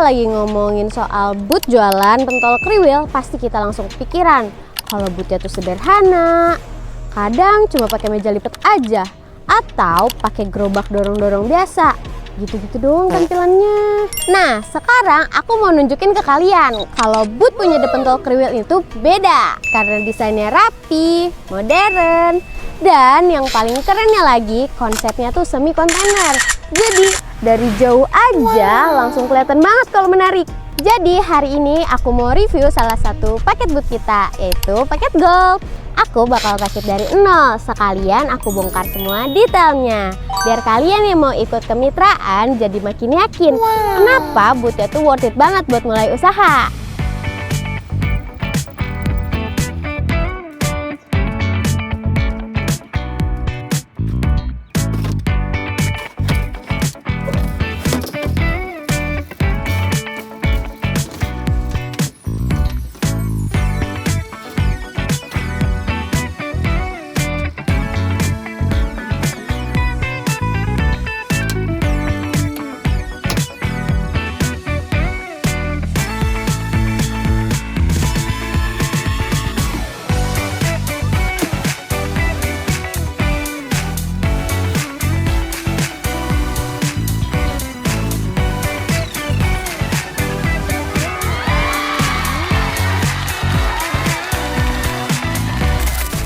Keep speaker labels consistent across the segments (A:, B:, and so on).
A: lagi ngomongin soal boot jualan pentol kriwil, pasti kita langsung kepikiran kalau bootnya tuh sederhana, kadang cuma pakai meja lipat aja, atau pakai gerobak dorong-dorong biasa. Gitu-gitu doang tampilannya. Nah, sekarang aku mau nunjukin ke kalian kalau boot punya The Pentol Kriwil itu beda karena desainnya rapi, modern, dan yang paling kerennya lagi konsepnya tuh semi kontainer. Jadi dari jauh aja langsung kelihatan banget kalau menarik. Jadi hari ini aku mau review salah satu paket boot kita, yaitu paket gold. Aku bakal rakit dari nol, sekalian aku bongkar semua detailnya. Biar kalian yang mau ikut kemitraan jadi makin yakin kenapa bootnya tuh worth it banget buat mulai usaha.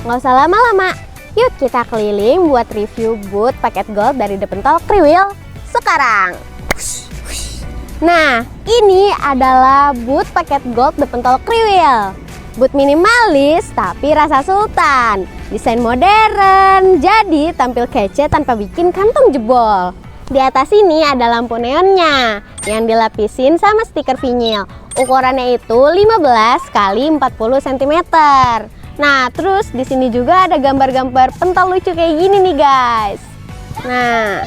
A: Nggak usah lama-lama, yuk kita keliling buat review boot paket gold dari The Pentol Kriwil sekarang. Nah, ini adalah boot paket gold The Pentol Kriwil. Boot minimalis tapi rasa sultan, desain modern, jadi tampil kece tanpa bikin kantong jebol. Di atas ini ada lampu neonnya yang dilapisin sama stiker vinyl. Ukurannya itu 15 x 40 cm. Nah, terus di sini juga ada gambar-gambar pentol lucu kayak gini nih, guys. Nah,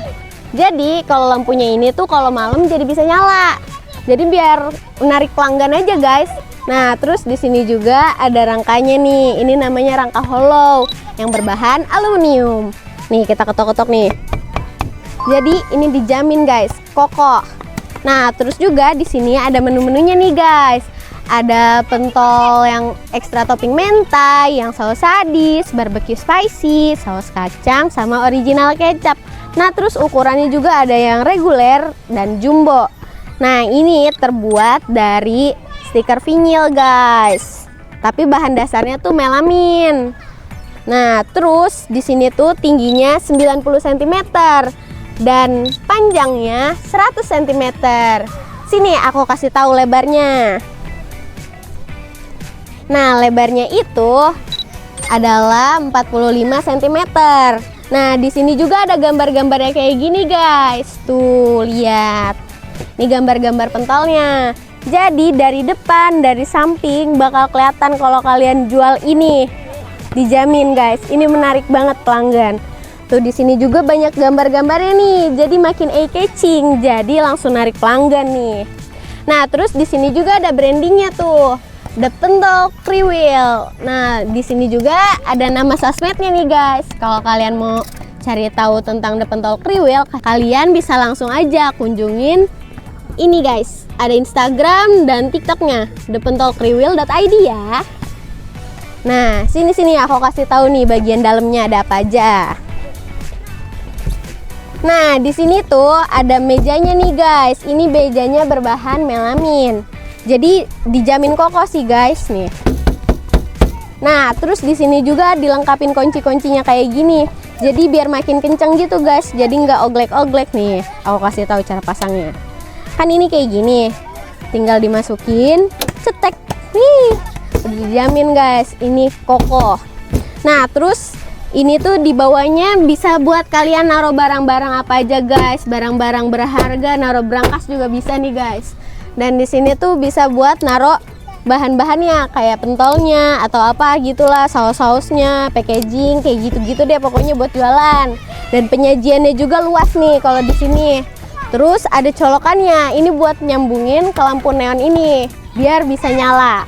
A: jadi kalau lampunya ini tuh kalau malam jadi bisa nyala. Jadi biar menarik pelanggan aja, guys. Nah, terus di sini juga ada rangkanya nih. Ini namanya rangka hollow yang berbahan aluminium. Nih, kita ketok-ketok nih. Jadi ini dijamin, guys, kokoh. Nah, terus juga di sini ada menu-menunya nih, guys. Ada pentol yang ekstra topping mentai, yang saus sadis, barbecue spicy, saus kacang, sama original kecap. Nah, terus ukurannya juga ada yang reguler dan jumbo. Nah, ini terbuat dari stiker vinyl, guys. Tapi bahan dasarnya tuh melamin. Nah, terus di sini tuh tingginya 90 cm dan panjangnya 100 cm. Sini aku kasih tahu lebarnya. Nah, lebarnya itu adalah 45 cm. Nah, di sini juga ada gambar-gambarnya kayak gini, guys. Tuh, lihat. Ini gambar-gambar pentolnya. Jadi dari depan, dari samping bakal kelihatan kalau kalian jual ini. Dijamin, guys. Ini menarik banget pelanggan. Tuh, di sini juga banyak gambar-gambarnya nih. Jadi makin eye-catching. Jadi langsung narik pelanggan nih. Nah, terus di sini juga ada brandingnya tuh. The Pentol Kriwil. Nah, di sini juga ada nama sosmednya nih, guys. Kalau kalian mau cari tahu tentang The Pentol Kriwil, kalian bisa langsung aja kunjungin ini, guys. Ada Instagram dan TikToknya, thepentolkriwil.id ya. Nah, sini aku kasih tahu nih bagian dalamnya ada apa aja. Nah, di sini tuh ada mejanya nih, guys. Ini mejanya berbahan melamin. Jadi dijamin kokoh sih, guys, nih. Nah, terus di sini juga dilengkapin kunci-kuncinya kayak gini. Jadi biar makin kenceng gitu, guys. Jadi nggak oglek-oglek nih. Aku kasih tahu cara pasangnya. Kan ini kayak gini. Tinggal dimasukin, cetek. Nih, udah dijamin, guys. Ini kokoh. Nah, terus ini tuh di bawahnya bisa buat kalian naruh barang-barang apa aja, guys. Barang-barang berharga, naruh berangkas juga bisa nih, guys. Dan di sini tuh bisa buat naruh bahan-bahannya kayak pentolnya atau apa gitulah, saus-sausnya, packaging kayak gitu-gitu deh pokoknya buat jualan. Dan penyajiannya juga luas nih kalau di sini. Terus ada colokannya. Ini buat nyambungin ke lampu neon ini biar bisa nyala.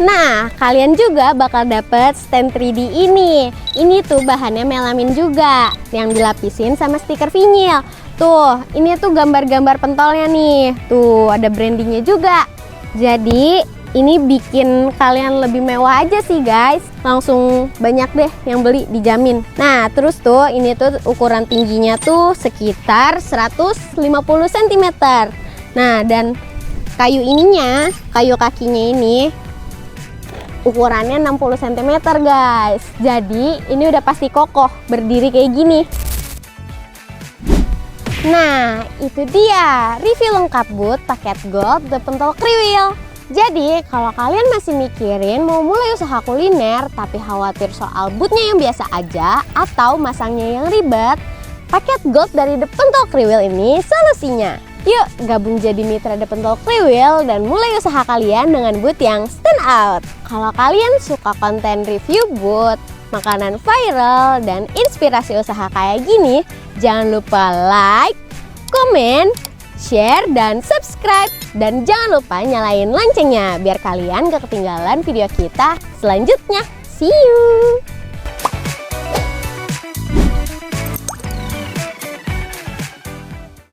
A: Nah, kalian juga bakal dapet stand 3D ini. Ini tuh bahannya melamin juga, yang dilapisin sama stiker vinyl. Tuh, ini tuh gambar-gambar pentolnya nih. Tuh, ada brandingnya juga. Jadi, ini bikin kalian lebih mewah aja sih guys. Langsung banyak deh yang beli, dijamin. Nah, terus tuh ini tuh ukuran tingginya tuh sekitar 150 cm. Nah, dan kayu ininya, kayu kakinya ini ukurannya 60 cm guys. Jadi, ini udah pasti kokoh berdiri kayak gini. Nah, itu dia review lengkap boot paket gold The Pentol Kriwil. Jadi, kalau kalian masih mikirin mau mulai usaha kuliner tapi khawatir soal bootnya yang biasa aja atau masangnya yang ribet, paket gold dari The Pentol Kriwil ini solusinya. Yuk, gabung jadi mitra The Pentol Kriwil dan mulai usaha kalian dengan boot yang stand out. Kalau kalian suka konten review boot, makanan viral, dan inspirasi usaha kayak gini, jangan lupa like, komen, share, dan subscribe. Dan jangan lupa nyalain loncengnya biar kalian gak ketinggalan video kita selanjutnya. See you!